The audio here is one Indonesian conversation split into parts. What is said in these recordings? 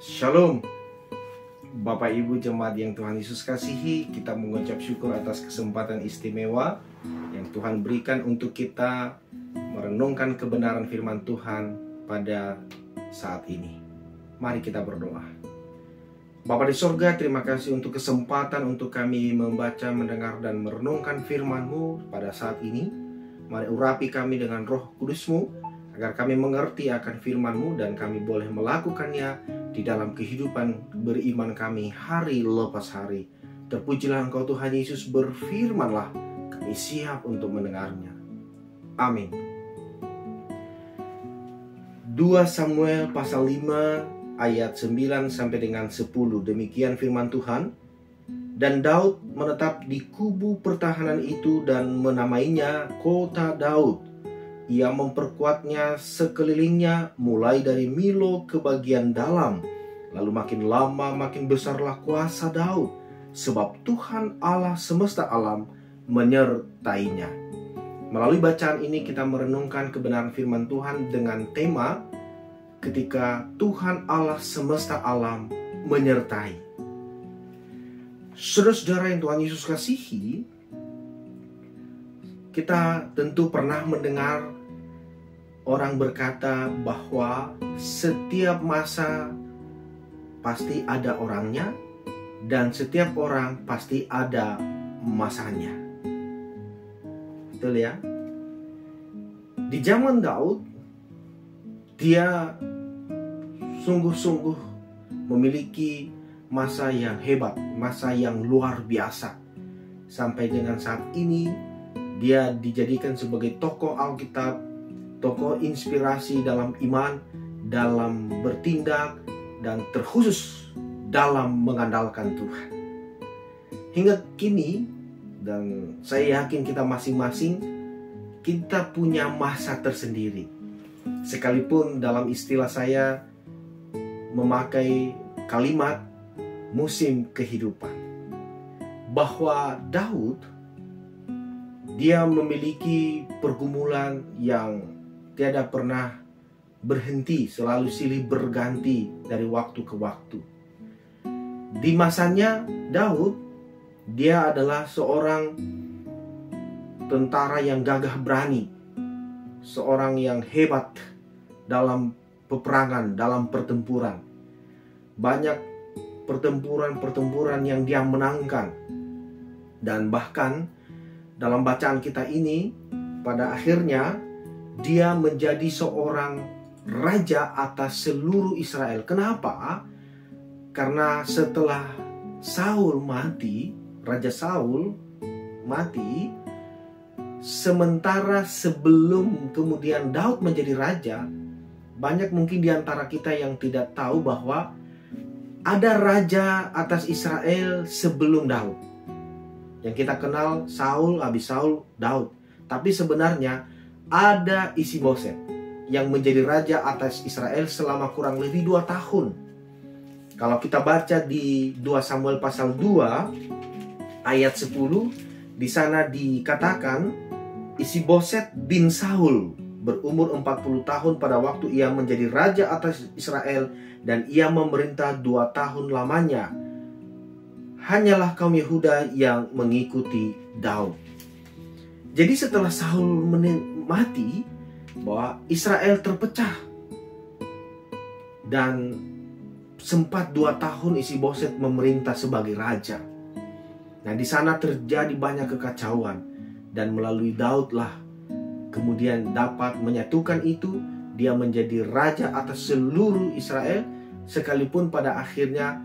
Shalom Bapak Ibu jemaat yang Tuhan Yesus kasihi. Kita mengucap syukur atas kesempatan istimewa yang Tuhan berikan untuk kita merenungkan kebenaran firman Tuhan pada saat ini. Mari kita berdoa. Bapa di sorga, terima kasih untuk kesempatan untuk kami membaca, mendengar, dan merenungkan firman-Mu pada saat ini. Mari urapi kami dengan Roh Kudus-Mu, agar kami mengerti akan firman-Mu dan kami boleh melakukannya di dalam kehidupan beriman kami hari lepas hari. Terpujilah Engkau Tuhan Yesus, berfirmanlah, kami siap untuk mendengarnya. Amin. 2 Samuel pasal 5 ayat 9 sampai dengan 10. Demikian firman Tuhan. Dan Daud menetap di kubu pertahanan itu dan menamainya Kota Daud. Ia memperkuatnya sekelilingnya mulai dari Milo ke bagian dalam. Lalu makin lama makin besarlah kuasa Daud, sebab Tuhan Allah semesta alam menyertainya. Melalui bacaan ini kita merenungkan kebenaran firman Tuhan dengan tema ketika Tuhan Allah semesta alam menyertai. Saudara-saudara yang Tuhan Yesus kasihi, kita tentu pernah mendengar orang berkata bahwa setiap masa pasti ada orangnya dan setiap orang pasti ada masanya. Betul ya? Di zaman Daud, dia sungguh-sungguh memiliki masa yang hebat, masa yang luar biasa. Sampai dengan saat ini dia dijadikan sebagai tokoh Alkitab, tokoh inspirasi dalam iman, dalam bertindak, dan terkhusus dalam mengandalkan Tuhan. Hingga kini, dan saya yakin kita masing-masing, kita punya masa tersendiri. Sekalipun dalam istilah saya memakai kalimat musim kehidupan. Bahwa Daud, dia memiliki pergumulan yang tiada pernah berhenti, selalu silih berganti dari waktu ke waktu. Di masanya Daud, dia adalah seorang tentara yang gagah berani, seorang yang hebat dalam peperangan, dalam pertempuran. Banyak pertempuran-pertempuran yang dia menangkan. Dan bahkan dalam bacaan kita ini, pada akhirnya dia menjadi seorang raja atas seluruh Israel. Kenapa? Karena setelah Saul mati, Raja Saul mati, sementara sebelum kemudian Daud menjadi raja, banyak mungkin di antara kita yang tidak tahu bahwa ada raja atas Israel sebelum Daud. Yang kita kenal Saul, habis Saul, Daud. Tapi sebenarnya ada Isiboset yang menjadi raja atas Israel selama kurang lebih 2 tahun. Kalau kita baca di 2 Samuel pasal 2 ayat 10, di sana dikatakan Isiboset bin Saul berumur 40 tahun pada waktu ia menjadi raja atas Israel, dan ia memerintah 2 tahun lamanya. Hanyalah kaum Yehuda yang mengikuti Daud. Jadi setelah Saul mati, bahwa Israel terpecah. Dan sempat 2 tahun Isiboset memerintah sebagai raja. Nah, di sana terjadi banyak kekacauan, dan melalui Daudlah kemudian dapat menyatukan itu. Dia menjadi raja atas seluruh Israel, sekalipun pada akhirnya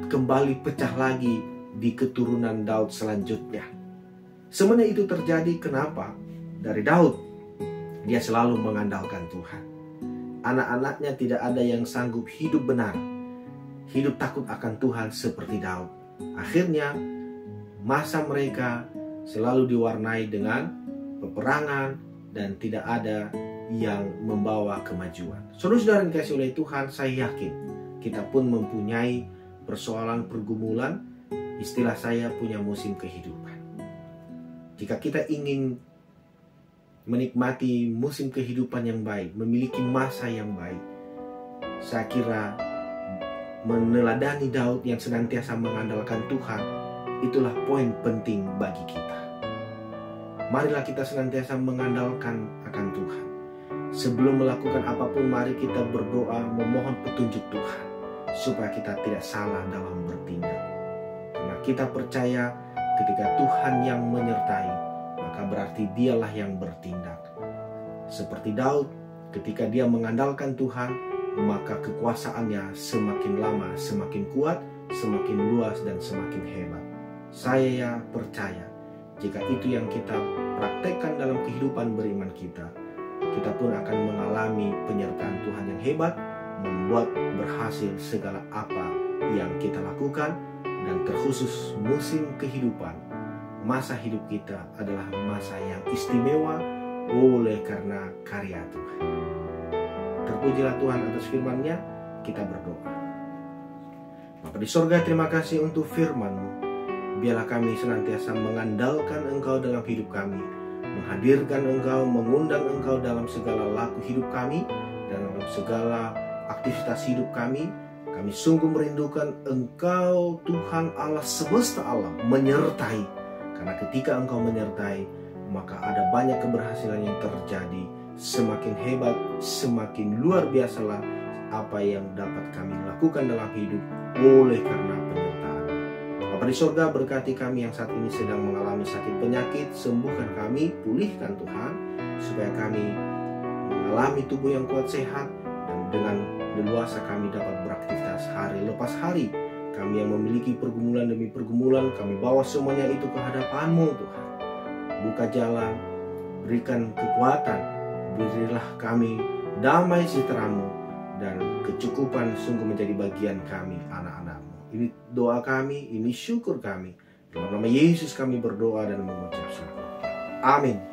kembali pecah lagi di keturunan Daud selanjutnya. Sebenarnya itu terjadi kenapa? Dari Daud, dia selalu mengandalkan Tuhan. Anak-anaknya tidak ada yang sanggup hidup benar, hidup takut akan Tuhan seperti Daud. Akhirnya masa mereka selalu diwarnai dengan peperangan dan tidak ada yang membawa kemajuan. Saudara-saudara yang dikasihi oleh Tuhan, saya yakin kita pun mempunyai persoalan pergumulan. Istilah saya punya musim kehidupan. Jika kita ingin menikmati musim kehidupan yang baik, memiliki masa yang baik, saya kira meneladani Daud yang senantiasa mengandalkan Tuhan, itulah poin penting bagi kita. Marilah kita senantiasa mengandalkan akan Tuhan. Sebelum melakukan apapun, mari kita berdoa memohon petunjuk Tuhan, supaya kita tidak salah dalam bertindak. Karena kita percaya ketika Tuhan yang menyertai, maka berarti dialah yang bertindak. Seperti Daud, ketika dia mengandalkan Tuhan, maka kekuasaannya semakin lama semakin kuat, semakin luas dan semakin hebat. Saya percaya jika itu yang kita praktekkan dalam kehidupan beriman kita, kita pun akan mengalami penyertaan Tuhan yang hebat, membuat berhasil segala apa yang kita lakukan, dan terkhusus musim kehidupan. Masa hidup kita adalah masa yang istimewa oleh karena karya Tuhan. Terpujilah Tuhan atas firman-Nya. Kita berdoa. Bapa di sorga, terima kasih untuk firman-Mu. Biarlah kami senantiasa mengandalkan Engkau dalam hidup kami, menghadirkan Engkau, mengundang Engkau dalam segala laku hidup kami, dan dalam segala aktivitas hidup kami. Kami sungguh merindukan Engkau, Tuhan Allah semesta alam, menyertai. Karena ketika Engkau menyertai, maka ada banyak keberhasilan yang terjadi. Semakin hebat, semakin luar biasalah apa yang dapat kami lakukan dalam hidup oleh karena penyertaan. Bapa di sorga, berkati kami yang saat ini sedang mengalami sakit penyakit, sembuhkan kami, pulihkan Tuhan, supaya kami mengalami tubuh yang kuat sehat, dan dengan leluasa kami dapat beraktivitas hari lepas hari. Kami yang memiliki pergumulan demi pergumulan, kami bawa semuanya itu ke hadapan-Mu Tuhan. Buka jalan, berikan kekuatan, berilah kami damai sejahtera-Mu, dan kecukupan sungguh menjadi bagian kami, anak-anak-Mu. Ini doa kami, ini syukur kami. Dalam nama Yesus kami berdoa dan mengucap syukur. Amin.